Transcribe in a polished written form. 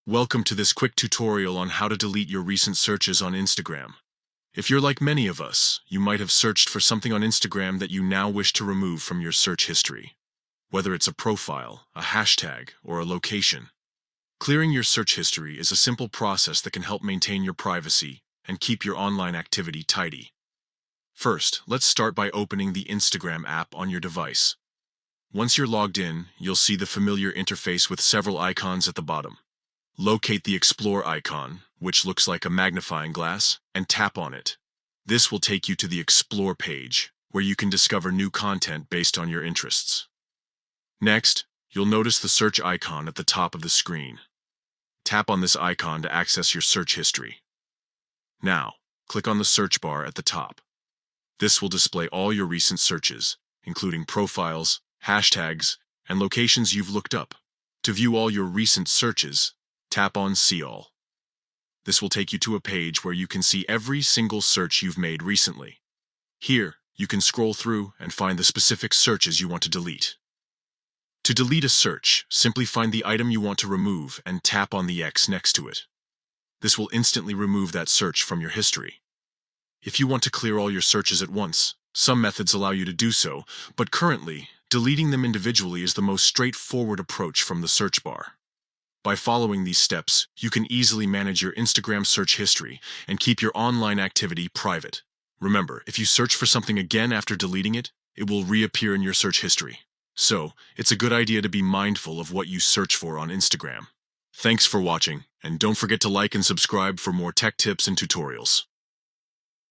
Welcome to this quick tutorial on how to delete your recent searches on Instagram. If you're like many of us, you might have searched for something on Instagram that you now wish to remove from your search history. Whether it's a profile, a hashtag, or a location. Clearing your search history is a simple process that can help maintain your privacy and keep your online activity tidy. First, let's start by opening the Instagram app on your device. Once you're logged in, you'll see the familiar interface with several icons at the bottom. Locate the Explore icon, which looks like a magnifying glass, and tap on it. This will take you to the Explore page, where you can discover new content based on your interests. Next, you'll notice the search icon at the top of the screen. Tap on this icon to access your search history. Now, click on the search bar at the top. This will display all your recent searches, including profiles, hashtags, and locations you've looked up. To view all your recent searches, tap on See All. This will take you to a page where you can see every single search you've made recently. Here, you can scroll through and find the specific searches you want to delete. To delete a search, simply find the item you want to remove and tap on the X next to it. This will instantly remove that search from your history. If you want to clear all your searches at once, some methods allow you to do so, but currently, deleting them individually is the most straightforward approach from the search bar. By following these steps, you can easily manage your Instagram search history and keep your online activity private. Remember, if you search for something again after deleting it, it will reappear in your search history. So, it's a good idea to be mindful of what you search for on Instagram. Thanks for watching, and don't forget to like and subscribe for more tech tips and tutorials.